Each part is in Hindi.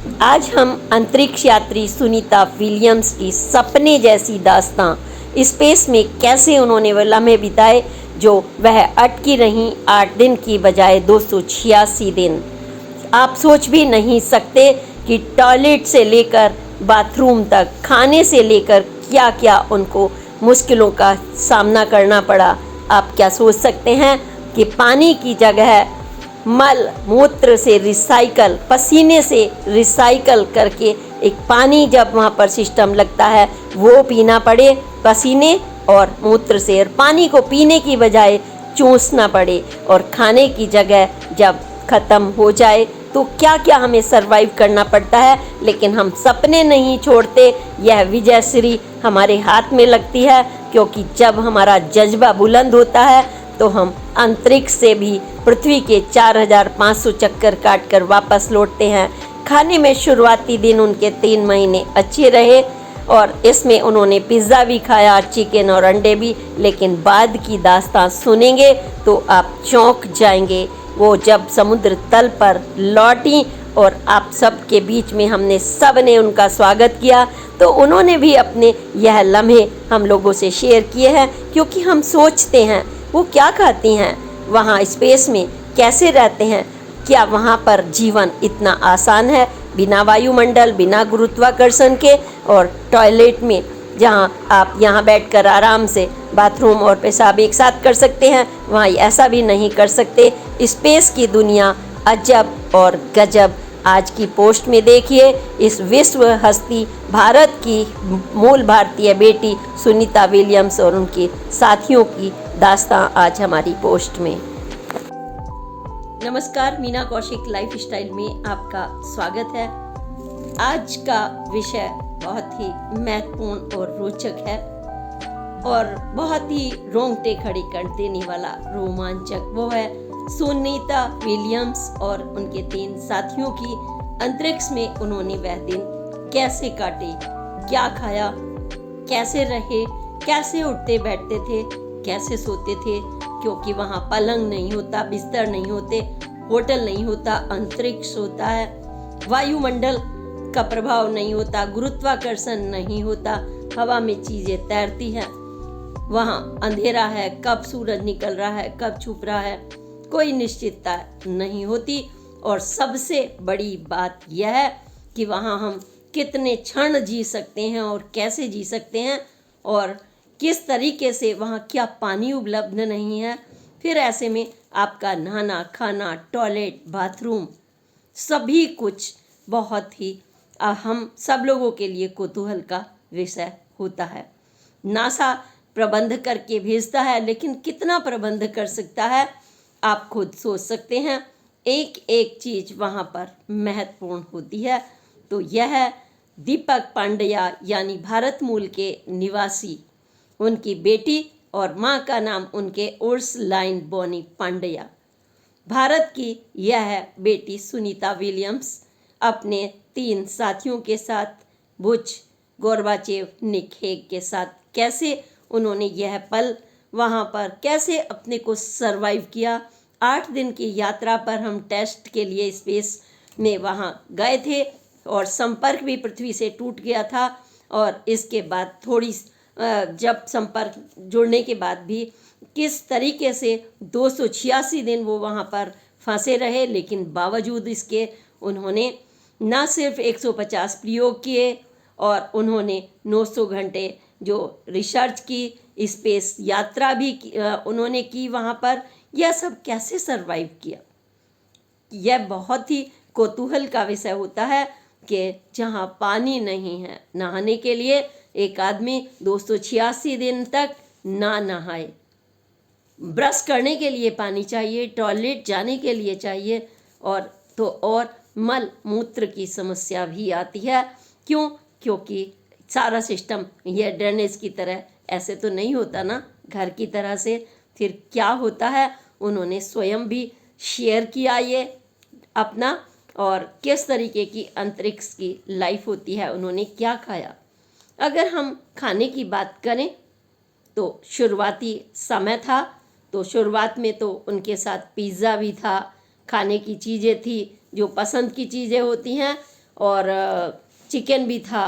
आज हम अंतरिक्ष यात्री सुनीता विलियम्स की सपने जैसी दास्तां, स्पेस में कैसे उन्होंने वो लम्हे बिताए जो वह अटकी रहीं 8 दिन की बजाय 286 दिन। आप सोच भी नहीं सकते कि टॉयलेट से लेकर बाथरूम तक, खाने से लेकर क्या क्या उनको मुश्किलों का सामना करना पड़ा। आप क्या सोच सकते हैं कि पानी की जगह मल मूत्र से रिसाइकल, पसीने से रिसाइकल करके एक पानी जब वहाँ पर सिस्टम लगता है वो पीना पड़े पसीने और मूत्र से, और पानी को पीने की बजाय चूसना पड़े, और खाने की जगह जब ख़त्म हो जाए तो क्या क्या हमें सरवाइव करना पड़ता है। लेकिन हम सपने नहीं छोड़ते। यह विजयश्री हमारे हाथ में लगती है, क्योंकि जब हमारा जज्बा बुलंद होता है तो हम अंतरिक्ष से भी पृथ्वी के 4500 चक्कर काटकर वापस लौटते हैं। खाने में शुरुआती दिन उनके 3 महीने अच्छे रहे, और इसमें उन्होंने पिज़्ज़ा भी खाया, चिकन और अंडे भी। लेकिन बाद की दास्तां सुनेंगे तो आप चौंक जाएंगे। वो जब समुद्र तल पर लौटी और आप सब के बीच में हमने सब ने उनका स्वागत किया, तो उन्होंने भी अपने यह लम्हे हम लोगों से शेयर किए हैं। क्योंकि हम सोचते हैं वो क्या खाती हैं, वहाँ स्पेस में कैसे रहते हैं, क्या वहाँ पर जीवन इतना आसान है बिना वायुमंडल, बिना गुरुत्वाकर्षण के, और टॉयलेट में जहाँ आप यहाँ बैठकर आराम से बाथरूम और पेशाब एक साथ कर सकते हैं, वहाँ ऐसा भी नहीं कर सकते। स्पेस की दुनिया अजब और गजब। आज की पोस्ट में देखिए इस विश्व हस्ती भारत की मूल भारतीय बेटी सुनीता विलियम्स और उनके साथियों की दास्तां आज हमारी पोस्ट में। नमस्कार, मीना कौशिक लाइफस्टाइल में आपका स्वागत है। आज का विषय बहुत ही महत्वपूर्ण और रोचक है, और बहुत ही रोंगटे खड़े कर देने वाला रोमांचक। वो है सुनीता विलियम्स और उनके 3 साथियों की अंतरिक्ष में उन्होंने वह दिन कैसे काटे, क्या खाया, कैसे रहे, कैसे उठते बैठते थे, कैसे सोते थे। क्योंकि वहाँ पलंग नहीं होता, बिस्तर नहीं होते, होटल नहीं होता, अंतरिक्ष होता है, वायुमंडल का प्रभाव नहीं होता, गुरुत्वाकर्षण नहीं होता, हवा में चीजें तैरती हैं। वहाँ अंधेरा है, कब सूरज निकल रहा है, कब छुप रहा है, कोई निश्चितता नहीं होती। और सबसे बड़ी बात यह है कि वहाँ हम कितने क्षण जी सकते हैं और कैसे जी सकते हैं, और किस तरीके से वहाँ क्या पानी उपलब्ध नहीं है। फिर ऐसे में आपका नहाना, खाना, टॉयलेट, बाथरूम, सभी कुछ बहुत ही हम सब लोगों के लिए कौतूहल का विषय होता है। नासा प्रबंध करके भेजता है, लेकिन कितना प्रबंध कर सकता है आप खुद सोच सकते हैं। एक एक चीज़ वहाँ पर महत्वपूर्ण होती है। तो यह है दीपक पांड्या, यानी भारत मूल के निवासी, उनकी बेटी, और माँ का नाम उनके उर्सलाइन बोनी पांड्या। भारत की यह बेटी सुनीता विलियम्स अपने 3 साथियों के साथ, बुच, गोर्बाचेव, निक हेग के साथ, कैसे उन्होंने यह पल वहाँ पर कैसे अपने को सरवाइव किया। 8 दिन की यात्रा पर हम टेस्ट के लिए स्पेस में वहाँ गए थे, और संपर्क भी पृथ्वी से टूट गया था। और इसके बाद थोड़ी जब संपर्क जुड़ने के बाद भी किस तरीके से 286 दिन वो वहाँ पर फंसे रहे। लेकिन बावजूद इसके उन्होंने न सिर्फ 150 प्रयोग किए, और उन्होंने 900 घंटे जो रिसर्च की, स्पेस यात्रा भी उन्होंने की वहाँ पर। यह सब कैसे सरवाइव किया, यह बहुत ही कौतूहल का विषय होता है कि जहाँ पानी नहीं है नहाने के लिए, एक आदमी 286 दिन तक ना नहाए। ब्रश करने के लिए पानी चाहिए, टॉयलेट जाने के लिए चाहिए, और मल मूत्र की समस्या भी आती है। क्यों? क्योंकि सारा सिस्टम यह ड्रेनेज की तरह ऐसे तो नहीं होता ना, घर की तरह से। फिर क्या होता है, उन्होंने स्वयं भी शेयर किया ये अपना, और किस तरीके की अंतरिक्ष की लाइफ होती है, उन्होंने क्या खाया। अगर हम खाने की बात करें तो शुरुआती समय था, तो शुरुआत में तो उनके साथ पिज़्ज़ा भी था, खाने की चीज़ें थी जो पसंद की चीज़ें होती हैं, और चिकन भी था,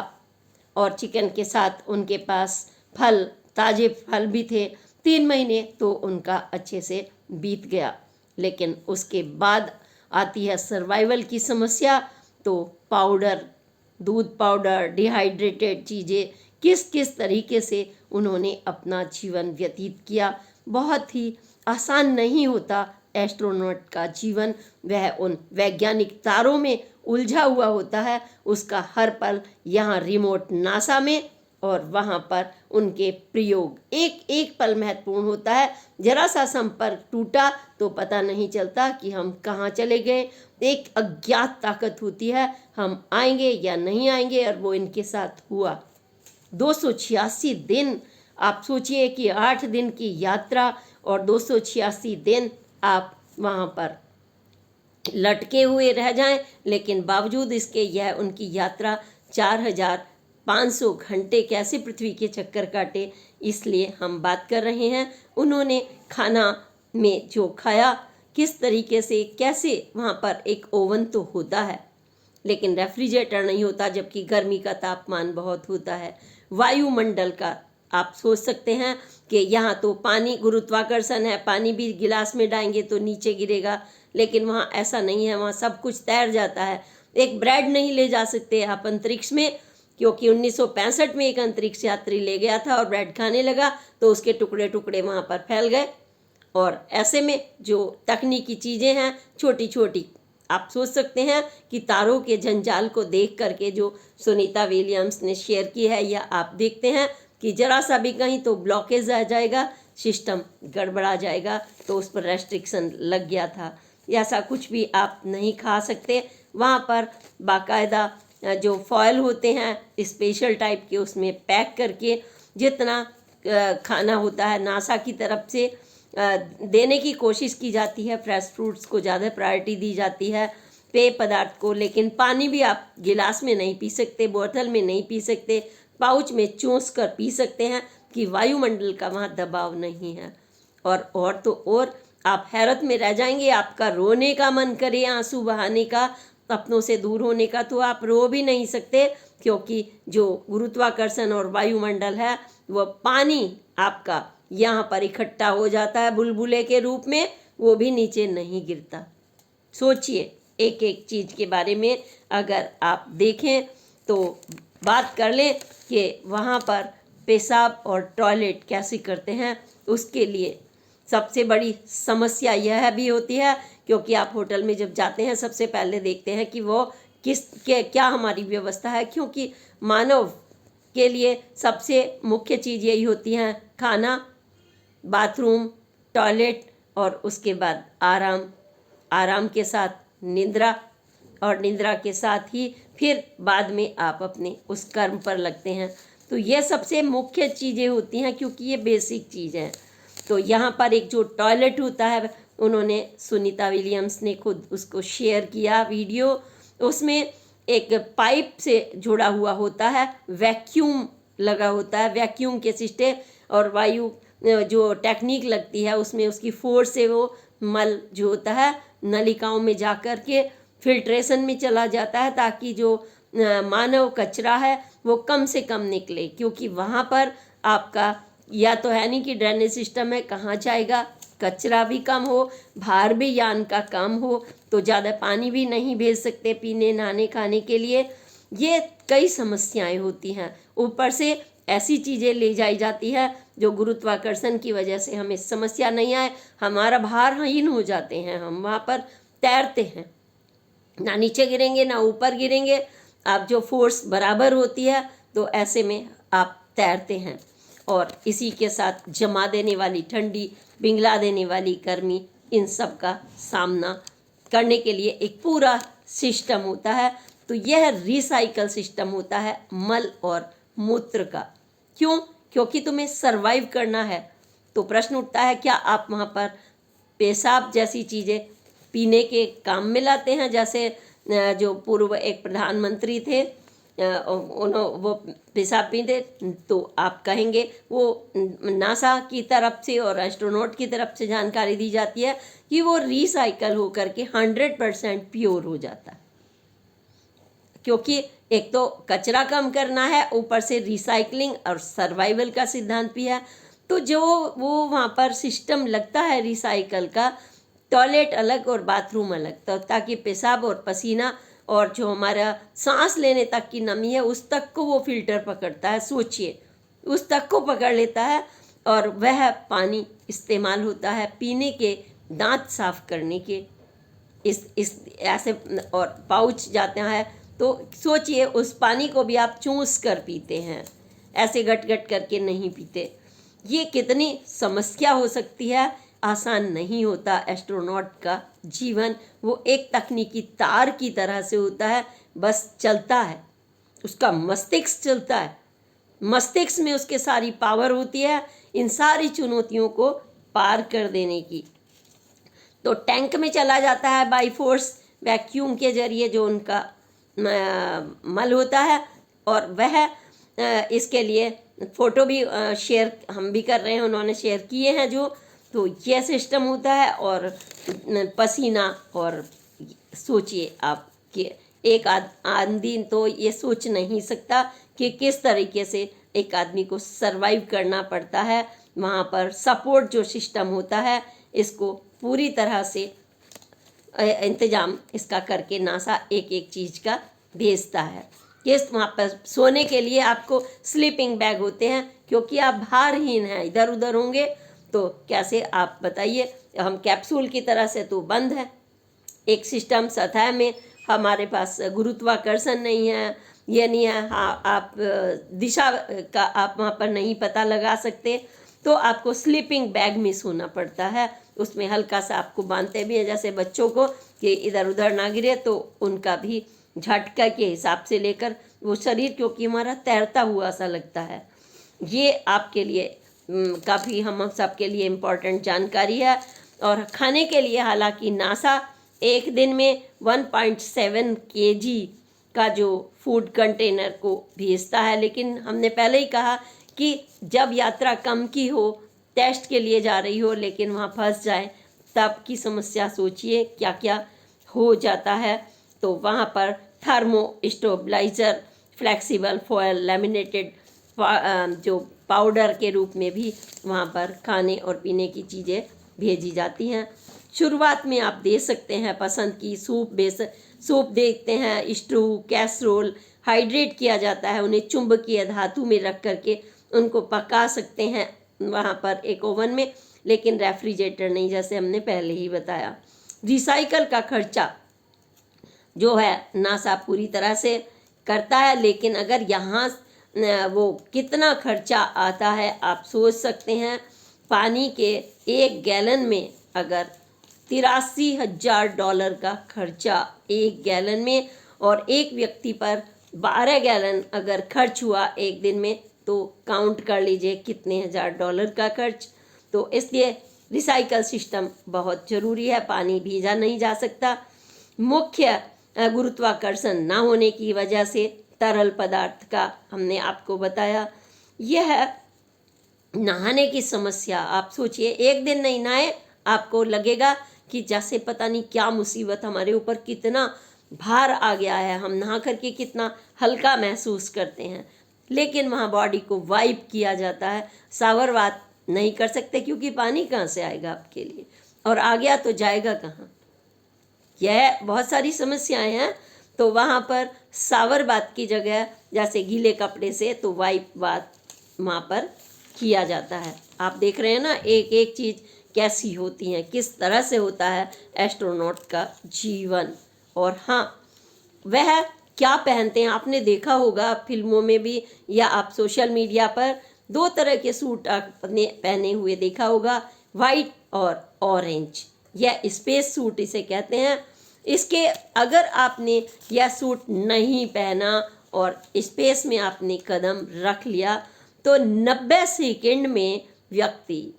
और चिकन के साथ उनके पास फल, ताज़े फल भी थे। 3 महीने तो उनका अच्छे से बीत गया, लेकिन उसके बाद आती है सर्वाइवल की समस्या। तो पाउडर, दूध पाउडर, डिहाइड्रेटेड चीज़ें, किस किस तरीके से उन्होंने अपना जीवन व्यतीत किया। बहुत ही आसान नहीं होता एस्ट्रोनॉट का जीवन। वह उन वैज्ञानिक तारों में उलझा हुआ होता है, उसका हर पल यहाँ रिमोट नासा में और वहाँ पर उनके प्रयोग, एक एक पल महत्वपूर्ण होता है। जरा सा संपर्क टूटा तो पता नहीं चलता कि हम कहाँ चले गए। एक अज्ञात ताकत होती है, हम आएंगे या नहीं आएंगे, और वो इनके साथ हुआ। 286 दिन, आप सोचिए कि 8 दिन की यात्रा और 286 दिन आप वहाँ पर लटके हुए रह जाएं, लेकिन बावजूद इसके यह उनकी यात्रा 4500 घंटे कैसे पृथ्वी के चक्कर काटे, इसलिए हम बात कर रहे हैं। उन्होंने खाना में जो खाया, किस तरीके से, कैसे, वहाँ पर एक ओवन तो होता है लेकिन रेफ्रिजरेटर नहीं होता, जबकि गर्मी का तापमान बहुत होता है। वायुमंडल का आप सोच सकते हैं कि यहाँ तो पानी, गुरुत्वाकर्षण है, पानी भी गिलास में डालेंगे तो नीचे गिरेगा, लेकिन वहाँ ऐसा नहीं है, वहाँ सब कुछ तैर जाता है। एक ब्रेड नहीं ले जा सकते आप अंतरिक्ष में, क्योंकि 1965 में एक अंतरिक्ष यात्री ले गया था और ब्रेड खाने लगा तो उसके टुकड़े टुकड़े वहाँ पर फैल गए। और ऐसे में जो तकनीकी चीज़ें हैं छोटी छोटी, आप सोच सकते हैं कि तारों के जंजाल को देख करके जो सुनीता विलियम्स ने शेयर की है, या आप देखते हैं कि जरा सा भी कहीं तो ब्लॉकेज आ जाएगा, सिस्टम गड़बड़ा जाएगा, तो उस पर रेस्ट्रिक्शन लग गया था। ऐसा कुछ भी आप नहीं खा सकते। वहाँ पर बाकायदा जो फॉयल होते हैं स्पेशल टाइप के, उसमें पैक करके जितना खाना होता है नासा की तरफ से देने की कोशिश की जाती है। फ्रेश फ्रूट्स को ज़्यादा प्रायोरिटी दी जाती है, पेय पदार्थ को, लेकिन पानी भी आप गिलास में नहीं पी सकते, बोतल में नहीं पी सकते, पाउच में चूस कर पी सकते हैं कि वायुमंडल का वहाँ दबाव नहीं है। और तो और आप हैरत में रह जाएंगे, आपका रोने का मन करे, आंसू बहाने का, अपनों से दूर होने का, तो आप रो भी नहीं सकते, क्योंकि जो गुरुत्वाकर्षण और वायुमंडल है वह पानी आपका यहाँ पर इकट्ठा हो जाता है बुलबुले के रूप में, वो भी नीचे नहीं गिरता। सोचिए एक एक चीज़ के बारे में अगर आप देखें तो बात कर लें कि वहाँ पर पेशाब और टॉयलेट कैसे करते हैं। उसके लिए सबसे बड़ी समस्या यह भी होती है, क्योंकि आप होटल में जब जाते हैं सबसे पहले देखते हैं कि वो क्या हमारी व्यवस्था है, क्योंकि मानव के लिए सबसे मुख्य चीज़ यही होती है, खाना, बाथरूम, टॉयलेट, और उसके बाद आराम के साथ निद्रा, और निद्रा के साथ ही फिर बाद में आप अपने उस कर्म पर लगते हैं। तो ये सबसे मुख्य चीज़ें होती हैं, क्योंकि ये बेसिक चीज़ हैं। तो यहाँ पर एक जो टॉयलेट होता है, उन्होंने, सुनीता विलियम्स ने खुद उसको शेयर किया वीडियो, उसमें एक पाइप से जुड़ा हुआ होता है, वैक्यूम लगा होता है, वैक्यूम के सिस्टम, और वायु जो टेक्निक लगती है उसमें उसकी फोर्स से वो मल जो होता है नलिकाओं में जा कर के फिल्ट्रेशन में चला जाता है, ताकि जो मानव कचरा है वो कम से कम निकले, क्योंकि वहाँ पर आपका या तो है नहीं कि ड्रेनेज सिस्टम है, कहाँ जाएगा, कचरा भी कम हो, भार भी यान का कम हो, तो ज़्यादा पानी भी नहीं भेज सकते पीने, नहाने, खाने के लिए। ये कई समस्याएं होती हैं। ऊपर से ऐसी चीज़ें ले जाई जाती है जो गुरुत्वाकर्षण की वजह से हमें समस्या नहीं आए, हमारा भारहीन हो जाते हैं, हम वहाँ पर तैरते हैं, ना नीचे गिरेंगे ना ऊपर गिरेंगे, आप जो फोर्स बराबर होती है, तो ऐसे में आप तैरते हैं। और इसी के साथ जमा देने वाली ठंडी, पिघला देने वाली गर्मी, इन सब का सामना करने के लिए एक पूरा सिस्टम होता है। तो यह रिसाइकल सिस्टम होता है मल और मूत्र का। क्यों? क्योंकि तुम्हें सरवाइव करना है। तो प्रश्न उठता है, क्या आप वहाँ पर पेशाब जैसी चीज़ें पीने के काम में लाते हैं? जैसे जो पूर्व एक प्रधानमंत्री थे, वो पेशाब पीते, तो आप कहेंगे वो नासा की तरफ से और एस्ट्रोनॉट की तरफ से जानकारी दी जाती है कि वो रिसाइकल होकर के 100% प्योर हो जाता है। क्योंकि एक तो कचरा कम करना है, ऊपर से रिसाइकलिंग और सर्वाइवल का सिद्धांत भी है। तो जो वो वहाँ पर सिस्टम लगता है रिसाइकल का, टॉयलेट अलग और बाथरूम अलग, तो ताकि पेशाब और पसीना और जो हमारा सांस लेने तक की नमी है उस तक को वो फिल्टर पकड़ता है। सोचिए, उस तक को पकड़ लेता है और वह पानी इस्तेमाल होता है पीने के, दांत साफ करने के, इस ऐसे, और पाउच जाते हैं। तो सोचिए उस पानी को भी आप चूस कर पीते हैं, ऐसे गट गट करके नहीं पीते। ये कितनी समस्या हो सकती है, आसान नहीं होता एस्ट्रोनॉट का जीवन। वो एक तकनीकी तार की तरह से होता है, बस चलता है, उसका मस्तिष्क चलता है, मस्तिष्क में उसके सारी पावर होती है इन सारी चुनौतियों को पार कर देने की। तो टैंक में चला जाता है बाई फोर्स, वैक्यूम के जरिए जो उनका मल होता है, और वह इसके लिए फ़ोटो भी शेयर हम भी कर रहे हैं, उन्होंने शेयर किए हैं जो। तो यह सिस्टम होता है, और पसीना, और सोचिए आप कि एक आदमी तो ये सोच नहीं सकता कि किस तरीके से एक आदमी को सरवाइव करना पड़ता है। वहाँ पर सपोर्ट जो सिस्टम होता है, इसको पूरी तरह से इंतज़ाम इसका करके नासा एक एक चीज़ का भेजता है। किस वहाँ पर सोने के लिए आपको स्लीपिंग बैग होते हैं, क्योंकि आप भारहीन हैं, इधर उधर होंगे तो कैसे आप बताइए। हम कैप्सूल की तरह से तो बंद है एक सिस्टम, सतह में हमारे पास गुरुत्वाकर्षण नहीं है, ये नहीं है, हाँ आप दिशा का आप वहाँ पर नहीं पता लगा सकते, तो आपको स्लीपिंग बैग में सोना पड़ता है। उसमें हल्का सा आपको बांधते भी हैं जैसे बच्चों को कि इधर उधर ना गिरे, तो उनका भी झटका के हिसाब से लेकर वो शरीर, क्योंकि हमारा तैरता हुआ सा लगता है। ये आपके लिए काफ़ी हम सब के लिए इम्पोर्टेंट जानकारी है। और खाने के लिए हालांकि नासा एक दिन में 1.7 kg का जो फूड कंटेनर को भेजता है, लेकिन हमने पहले ही कहा कि जब यात्रा कम की हो, टेस्ट के लिए जा रही हो, लेकिन वहाँ फंस जाए, तब की समस्या सोचिए क्या क्या हो जाता है। तो वहाँ पर thermo stabilizer, flexible foil, laminated जो पाउडर के रूप में भी वहाँ पर खाने और पीने की चीज़ें भेजी जाती हैं। शुरुआत में आप दे सकते हैं पसंद की सूप देखते हैं, स्टू, कैसरोल, हाइड्रेट किया जाता है, उन्हें चुंबकीय धातु में रख करके उनको पका सकते हैं वहाँ पर एक ओवन में, लेकिन रेफ्रिजरेटर नहीं, जैसे हमने पहले ही बताया। रिसाइकल का खर्चा जो है नासा पूरी तरह से करता है, लेकिन अगर यहाँ वो कितना खर्चा आता है आप सोच सकते हैं। पानी के 1 गैलन में अगर $83,000 का खर्चा 1 गैलन में, और एक व्यक्ति पर 12 गैलन अगर खर्च हुआ एक दिन में, तो काउंट कर लीजिए कितने $1,000 का खर्च। तो इसलिए रिसाइकल सिस्टम बहुत ज़रूरी है, पानी भेजा नहीं जा सकता। मुख्य गुरुत्वाकर्षण ना होने की वजह से तरल पदार्थ का हमने आपको बताया। यह नहाने की समस्या, आप सोचिए एक दिन नहीं नहाए, आपको लगेगा कि जैसे पता नहीं क्या मुसीबत हमारे ऊपर, कितना भार आ गया है, हम नहा करके कितना हल्का महसूस करते हैं, लेकिन वहाँ बॉडी को वाइप किया जाता है। शावर बात नहीं कर सकते क्योंकि पानी कहाँ से आएगा आपके लिए, और आ गया तो जाएगा कहाँ। यह बहुत सारी समस्याएं हैं। तो वहाँ पर शावर बात की जगह जैसे गीले कपड़े से तो वाइप बात वहाँ पर किया जाता है। आप देख रहे हैं ना एक एक चीज़ कैसी होती है, किस तरह से होता है एस्ट्रोनॉट का जीवन। और हाँ, वह क्या पहनते हैं आपने देखा होगा फिल्मों में भी, या आप सोशल मीडिया पर 2 तरह के सूट आपने पहने हुए देखा होगा, वाइट और ऑरेंज। यह स्पेस सूट इसे कहते हैं। इसके अगर आपने यह सूट नहीं पहना और स्पेस में आपने कदम रख लिया, तो 90 सेकंड में व्यक्ति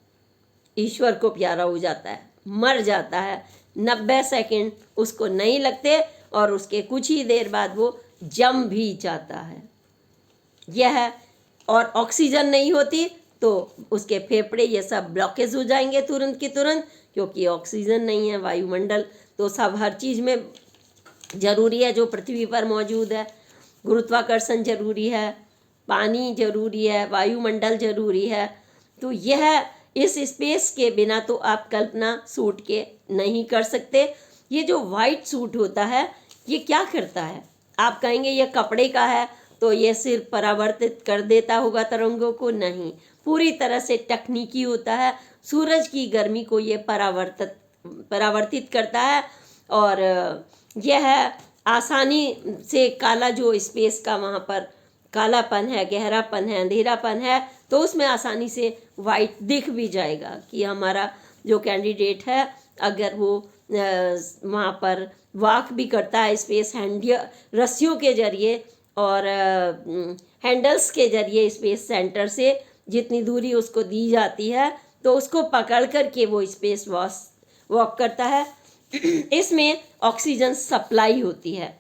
ईश्वर को प्यारा हो जाता है, मर जाता है। 90 सेकंड उसको नहीं लगते और उसके कुछ ही देर बाद वो जम भी जाता है। यह और ऑक्सीजन नहीं होती तो उसके फेफड़े ये सब ब्लॉकेज हो जाएंगे तुरंत की तुरंत, क्योंकि ऑक्सीजन नहीं है, वायुमंडल तो सब हर चीज़ में जरूरी है जो पृथ्वी पर मौजूद है। गुरुत्वाकर्षण जरूरी है, पानी जरूरी है, वायुमंडल जरूरी है। तो यह इस स्पेस के बिना तो आप कल्पना सूट के नहीं कर सकते। ये जो वाइट सूट होता है ये क्या करता है? आप कहेंगे ये कपड़े का है तो ये सिर्फ परावर्तित कर देता होगा तरंगों को। नहीं, पूरी तरह से तकनीकी होता है। सूरज की गर्मी को ये परावर्तित करता है और यह आसानी से काला जो स्पेस का वहाँ पर कालापन है, गहरापन है, अंधेरापन है, तो उसमें आसानी से वाइट दिख भी जाएगा कि हमारा जो कैंडिडेट है अगर वो वहाँ पर वॉक भी करता है स्पेस रस्सियों के जरिए और हैंडल्स के जरिए स्पेस सेंटर से जितनी दूरी उसको दी जाती है तो उसको पकड़ कर के वो स्पेस वॉक करता है। इसमें ऑक्सीजन सप्लाई होती है।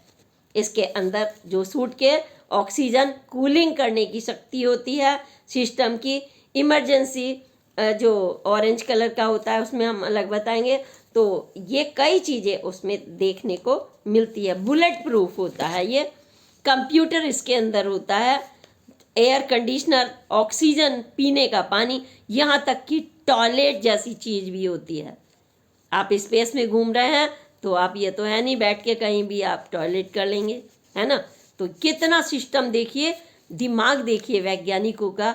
इसके अंदर जो सूट के ऑक्सीजन कूलिंग करने की शक्ति होती है सिस्टम की। इमरजेंसी जो ऑरेंज कलर का होता है उसमें हम अलग बताएंगे। तो ये कई चीज़ें उसमें देखने को मिलती है। बुलेट प्रूफ होता है ये। कंप्यूटर इसके अंदर होता है, एयर कंडीशनर, ऑक्सीजन, पीने का पानी, यहाँ तक कि टॉयलेट जैसी चीज़ भी होती है। आप स्पेस में घूम रहे हैं तो आप ये तो है नहीं बैठ के कहीं भी आप टॉयलेट कर लेंगे, है ना। तो कितना सिस्टम देखिए, दिमाग देखिए वैज्ञानिकों का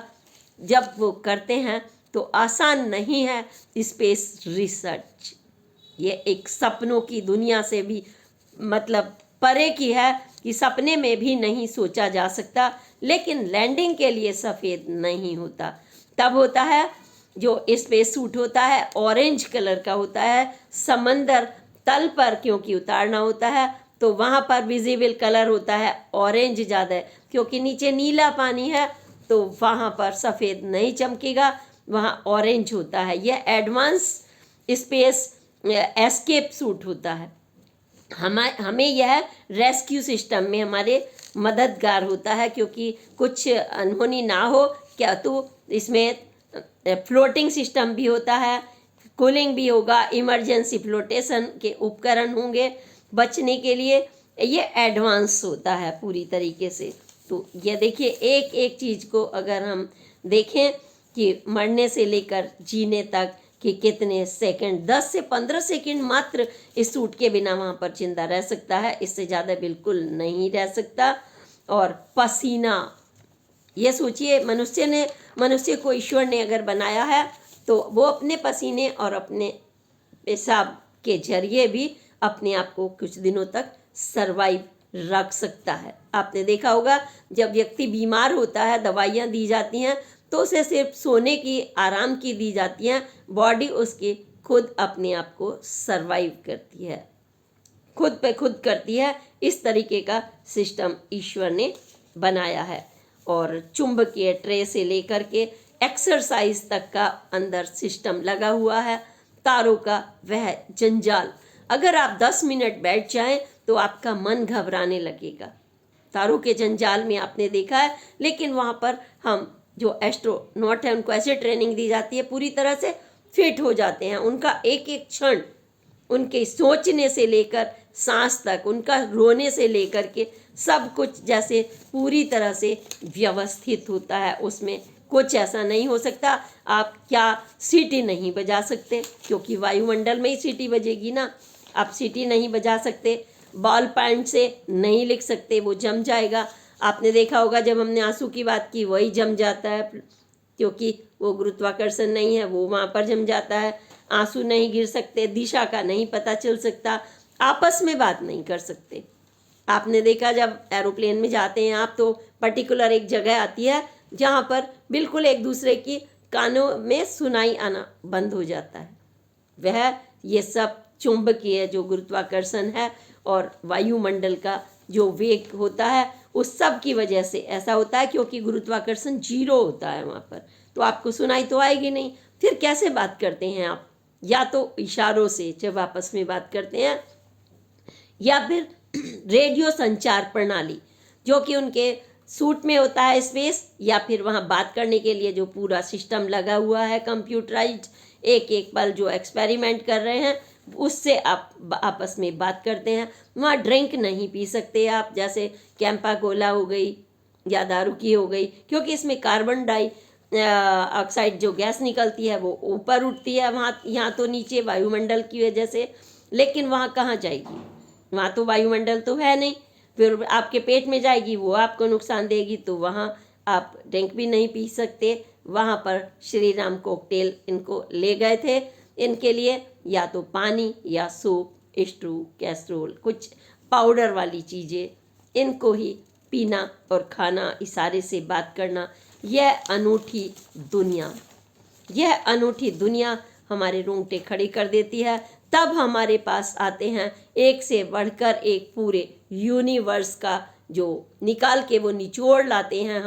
जब वो करते हैं तो आसान नहीं है स्पेस रिसर्च। ये एक सपनों की दुनिया से भी मतलब परे की है कि सपने में भी नहीं सोचा जा सकता। लेकिन लैंडिंग के लिए सफ़ेद नहीं होता, तब होता है जो स्पेस सूट होता है ऑरेंज कलर का होता है। समंदर तल पर क्योंकि उतारना होता है तो वहाँ पर विजिबल कलर होता है ऑरेंज ज़्यादा है, क्योंकि नीचे नीला पानी है तो वहाँ पर सफ़ेद नहीं चमकेगा, वहाँ ऑरेंज होता है। यह एडवांस स्पेस एस्केप सूट होता है। हमें यह रेस्क्यू सिस्टम में हमारे मददगार होता है, क्योंकि कुछ अनहोनी ना हो क्या तो इसमें फ्लोटिंग सिस्टम भी होता है, कूलिंग भी होगा, इमरजेंसी फ्लोटेशन के उपकरण होंगे बचने के लिए। ये एडवांस होता है पूरी तरीके से। तो ये देखिए एक एक चीज़ को अगर हम देखें कि मरने से लेकर जीने तक कि कितने सेकंड, 10 से 15 सेकंड मात्र इस सूट के बिना वहाँ पर जिंदा रह सकता है, इससे ज़्यादा बिल्कुल नहीं रह सकता। और पसीना, ये सोचिए मनुष्य को ईश्वर ने अगर बनाया है तो वो अपने पसीने और अपने पेशाब के जरिए भी अपने आप को कुछ दिनों तक सरवाइव रख सकता है। आपने देखा होगा जब व्यक्ति बीमार होता है दवाइयाँ दी जाती हैं तो उसे सिर्फ सोने की, आराम की दी जाती हैं, बॉडी उसकी खुद अपने आप को सरवाइव करती है, खुद पे खुद करती है। इस तरीके का सिस्टम ईश्वर ने बनाया है। और चुंबकीय ट्रे से लेकर के एक्सरसाइज तक का अंदर सिस्टम लगा हुआ है। तारों का वह जंजाल, अगर आप 10 मिनट बैठ जाएं तो आपका मन घबराने लगेगा। तारों के जंजाल में आपने देखा है, लेकिन वहाँ पर हम जो एस्ट्रोनॉट है उनको ऐसे ट्रेनिंग दी जाती है पूरी तरह से फिट हो जाते हैं। उनका एक एक क्षण, उनके सोचने से लेकर सांस तक, उनका रोने से लेकर के सब कुछ जैसे पूरी तरह से व्यवस्थित होता है। उसमें कुछ ऐसा नहीं हो सकता आप क्या सीटी नहीं बजा सकते, क्योंकि वायुमंडल में ही सीटी बजेगी ना। आप सीटी नहीं बजा सकते, बॉल पॉइंट से नहीं लिख सकते, वो जम जाएगा। आपने देखा होगा जब हमने आंसू की बात की वही जम जाता है, क्योंकि वो गुरुत्वाकर्षण नहीं है, वो वहाँ पर जम जाता है। आंसू नहीं गिर सकते, दिशा का नहीं पता चल सकता, आपस में बात नहीं कर सकते। आपने देखा जब एरोप्लेन में जाते हैं आप तो पर्टिकुलर एक जगह आती है जहाँ पर बिल्कुल एक दूसरे की कानों में सुनाई आना बंद हो जाता है। वह ये सब चुंबकीय जो गुरुत्वाकर्षण है और वायुमंडल का जो वेग होता है उस सब की वजह से ऐसा होता है, क्योंकि गुरुत्वाकर्षण 0 होता है वहाँ पर, तो आपको सुनाई तो आएगी नहीं। फिर कैसे बात करते हैं आप? या तो इशारों से जब आपस में बात करते हैं, या फिर रेडियो संचार प्रणाली जो कि उनके सूट में होता है स्पेस, या फिर वहाँ बात करने के लिए जो पूरा सिस्टम लगा हुआ है कंप्यूटराइज्ड। एक एक पल जो एक्सपेरिमेंट कर रहे हैं उससे आप आपस में बात करते हैं। वहाँ ड्रिंक नहीं पी सकते आप, जैसे कैंपा कोला हो गई या दारू की हो गई, क्योंकि इसमें कार्बन डाई ऑक्साइड जो गैस निकलती है वो ऊपर उठती है, वहाँ यहाँ तो नीचे वायुमंडल की वजह से। लेकिन वहाँ कहाँ जाएगी, वहाँ तो वायुमंडल तो है नहीं, फिर आपके पेट में जाएगी, वो आपको नुकसान देगी। तो वहाँ आप ड्रिंक भी नहीं पी सकते। वहाँ पर श्री राम कॉकटेल इनको ले गए थे, इनके लिए या तो पानी या सूप, स्ट्रू, कैसरोल, कुछ पाउडर वाली चीज़ें, इनको ही पीना और खाना, इशारे से बात करना। यह अनूठी दुनिया, यह अनूठी दुनिया हमारे रोंगटे खड़े कर देती है। तब हमारे पास आते हैं एक से बढ़कर एक पूरे यूनिवर्स का जो निकाल के वो निचोड़ लाते हैं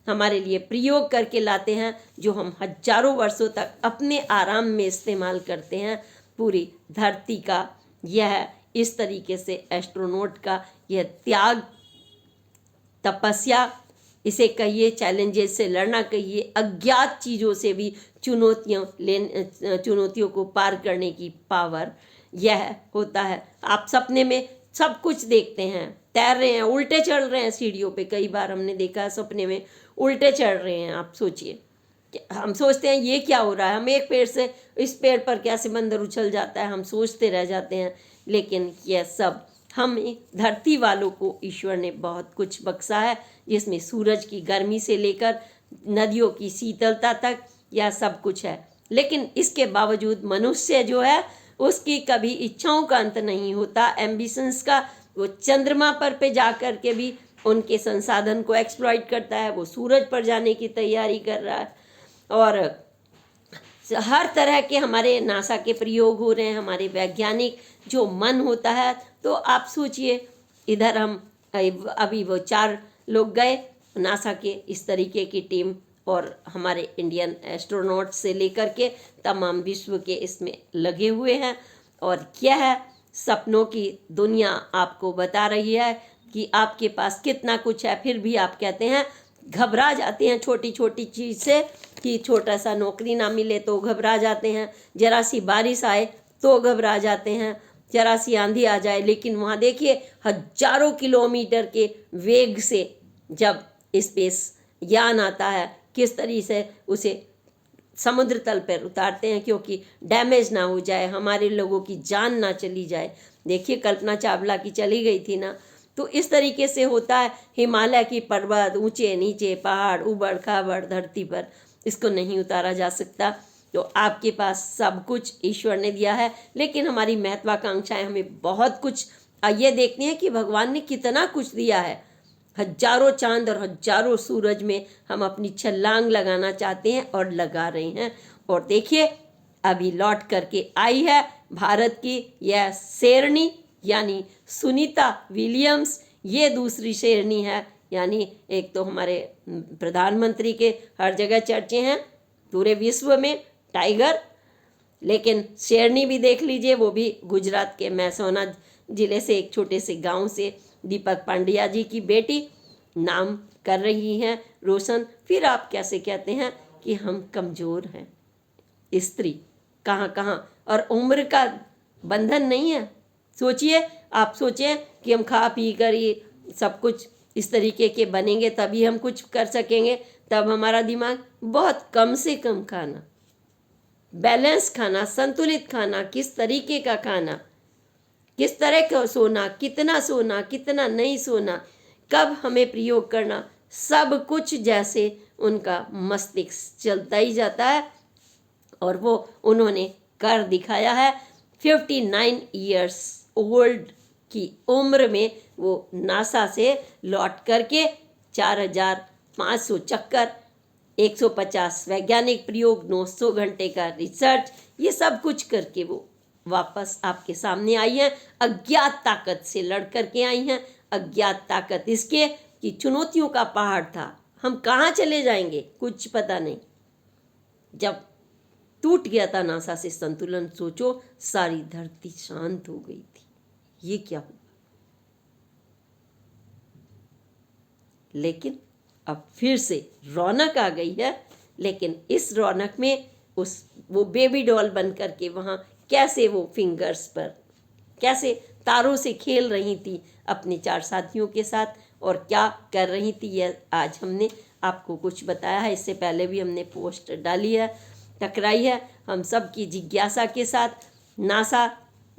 हमारे लिए प्रयोग करके लाते हैं, जो हम हजारों वर्षों तक अपने आराम में इस्तेमाल करते हैं। पूरी धरती का यह इस तरीके से एस्ट्रोनॉट का यह त्याग, तपस्या, इसे कहिए चैलेंजेस से लड़ना, कहिए अज्ञात चीज़ों से भी चुनौतियों को पार करने की पावर, यह होता है। आप सपने में सब कुछ देखते हैं, तैर रहे हैं, उल्टे चढ़ रहे हैं सीढ़ियों पे, कई बार हमने देखा है सपने में उल्टे चढ़ रहे हैं। आप सोचिए, हम सोचते हैं ये क्या हो रहा है, हम एक पेड़ से इस पेड़ पर कैसे बंदर उछल जाता है, हम सोचते रह जाते हैं। लेकिन यह सब हमें धरती वालों को ईश्वर ने बहुत कुछ बख्शा है, जिसमें सूरज की गर्मी से लेकर नदियों की शीतलता तक यह सब कुछ है। लेकिन इसके बावजूद मनुष्य जो है उसकी कभी इच्छाओं का अंत नहीं होता, एम्बिशंस का। वो चंद्रमा पर पे जा कर के भी उनके संसाधन को एक्सप्लॉइट करता है, वो सूरज पर जाने की तैयारी कर रहा है, और हर तरह के हमारे नासा के प्रयोग हो रहे हैं, हमारे वैज्ञानिक जो मन होता है। तो आप सोचिए, इधर हम अभी वो 4 लोग गए नासा के, इस तरीके की टीम, और हमारे इंडियन एस्ट्रोनॉट से लेकर के तमाम विश्व के इसमें लगे हुए हैं। और यह सपनों की दुनिया आपको बता रही है कि आपके पास कितना कुछ है, फिर भी आप कहते हैं, घबरा जाते हैं छोटी छोटी चीज़ से, कि छोटा सा नौकरी ना मिले तो घबरा जाते हैं, जरा सी बारिश आए तो घबरा जाते हैं, जरा सी आंधी आ जाए। लेकिन वहाँ देखिए हजारों किलोमीटर के वेग से जब स्पेस यान आता है, किस तरीके से उसे समुद्र तल पर उतारते हैं, क्योंकि डैमेज ना हो जाए, हमारे लोगों की जान ना चली जाए। देखिए कल्पना चावला की चली गई थी ना, तो इस तरीके से होता है। हिमालय की पर्वत, ऊंचे नीचे पहाड़, उबड़ खाबड़ धरती पर, इसको नहीं उतारा जा सकता। तो आपके पास सब कुछ ईश्वर ने दिया है, लेकिन हमारी महत्वाकांक्षाएं हमें बहुत कुछ ये देखती हैं कि भगवान ने कितना कुछ दिया है। हजारों चांद और हजारों सूरज में हम अपनी छलांग लगाना चाहते हैं और लगा रहे हैं। और देखिए अभी लौट करके आई है भारत की यह शेरनी, यानी सुनीता विलियम्स। ये दूसरी शेरनी है, यानी एक तो हमारे प्रधानमंत्री के हर जगह चर्चे हैं पूरे विश्व में, टाइगर, लेकिन शेरनी भी देख लीजिए, वो भी गुजरात के मैसोना जिले से, एक छोटे से गांव से दीपक पांड्या जी की बेटी नाम कर रही हैं रोशन। फिर आप कैसे कहते हैं कि हम कमज़ोर हैं? स्त्री कहाँ कहाँ, और उम्र का बंधन नहीं है। सोचिए, आप सोचें कि हम खा पी कर ये सब कुछ इस तरीके के बनेंगे तभी हम कुछ कर सकेंगे। तब हमारा दिमाग बहुत कम से कम खाना, बैलेंस खाना, संतुलित खाना, किस तरीके का खाना, किस तरह का सोना, कितना नहीं सोना, कब हमें प्रयोग करना, सब कुछ जैसे उनका मस्तिष्क चलता ही जाता है। और वो उन्होंने कर दिखाया है। 59 ईयर्स ओल्ड की उम्र में वो नासा से लौट करके 4500 चक्कर, 150 वैज्ञानिक प्रयोग, 900 घंटे का रिसर्च, ये सब कुछ करके वो वापस आपके सामने आई हैं। अज्ञात ताकत से लड़ करके आई हैं। अज्ञात ताकत इसके कि चुनौतियों का पहाड़ था, हम कहाँ चले जाएंगे कुछ पता नहीं। जब टूट गया था नासा से संतुलन, सोचो सारी धरती शांत हो गई थी। ये क्या हुआ? लेकिन अब फिर से रौनक आ गई है। लेकिन इस रौनक में वो बेबी डॉल बन करके वहाँ कैसे वो फिंगर्स पर कैसे तारों से खेल रही थी अपने 4 साथियों के साथ और क्या कर रही थी, यह आज हमने आपको कुछ बताया है। इससे पहले भी हमने पोस्ट डाली है, टकराई है हम सब की जिज्ञासा के साथ। नासा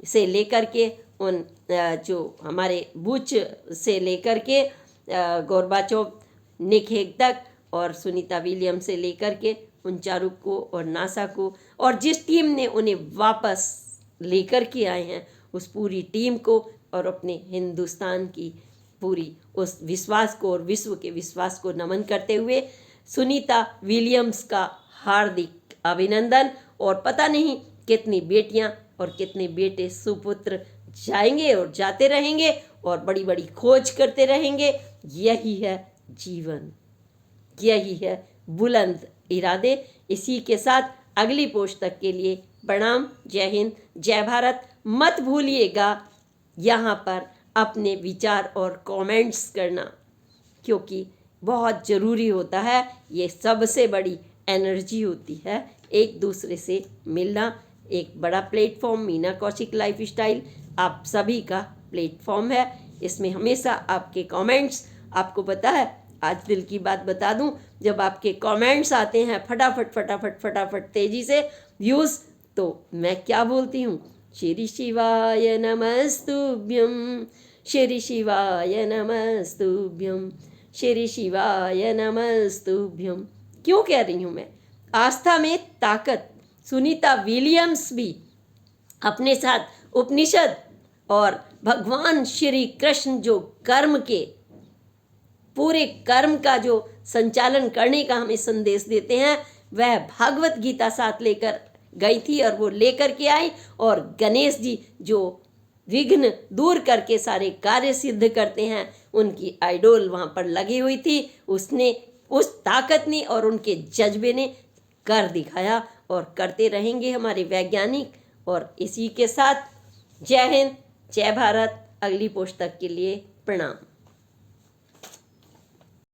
से लेकर के उन जो हमारे बुच से लेकर के गोर्बाचोव, निक हेग तक और सुनीता विलियम्स से लेकर के उन चारों को और नासा को और जिस टीम ने उन्हें वापस लेकर के आए हैं उस पूरी टीम को और अपने हिंदुस्तान की पूरी उस विश्वास को और विश्व के विश्वास को नमन करते हुए सुनीता विलियम्स का हार्दिक अभिनंदन। और पता नहीं कितनी बेटियां और कितने बेटे सुपुत्र जाएंगे और जाते रहेंगे और बड़ी बड़ी खोज करते रहेंगे। यही है जीवन, यही है बुलंद इरादे। इसी के साथ अगली पोस्ट तक के लिए प्रणाम। जय हिंद, जय भारत। मत भूलिएगा यहाँ पर अपने विचार और कमेंट्स करना, क्योंकि बहुत ज़रूरी होता है। ये सबसे बड़ी एनर्जी होती है एक दूसरे से मिलना। एक बड़ा प्लेटफॉर्म मीना कौशिक लाइफस्टाइल आप सभी का प्लेटफॉर्म है। इसमें हमेशा आपके कमेंट्स, आपको पता है आज दिल की बात बता दूं, जब आपके कमेंट्स आते हैं फटाफट फटाफट फटाफट तेजी से व्यूज़, तो मैं क्या बोलती हूँ, श्री शिवाय नमस्तुभ्यं, श्री शिवाय नमस्तुभ्यं, श्री शिवाय नमस्तुभ्यं। क्यों कह रही हूँ मैं? आस्था में ताकत। सुनीता विलियम्स भी अपने साथ उपनिषद और भगवान श्री कृष्ण जो कर्म के पूरे कर्म का जो संचालन करने का हमें संदेश देते हैं, वह भागवत गीता साथ लेकर गई थी और वो लेकर के आई। और गणेश जी जो विघ्न दूर करके सारे कार्य सिद्ध करते हैं, उनकी आइडोल वहाँ पर लगी हुई थी। उसने, उस ताकत ने और उनके जज्बे ने कर दिखाया और करते रहेंगे हमारे वैज्ञानिक। और इसी के साथ जय हिंद, जय भारत। अगली पोस्ट तक के लिए प्रणाम।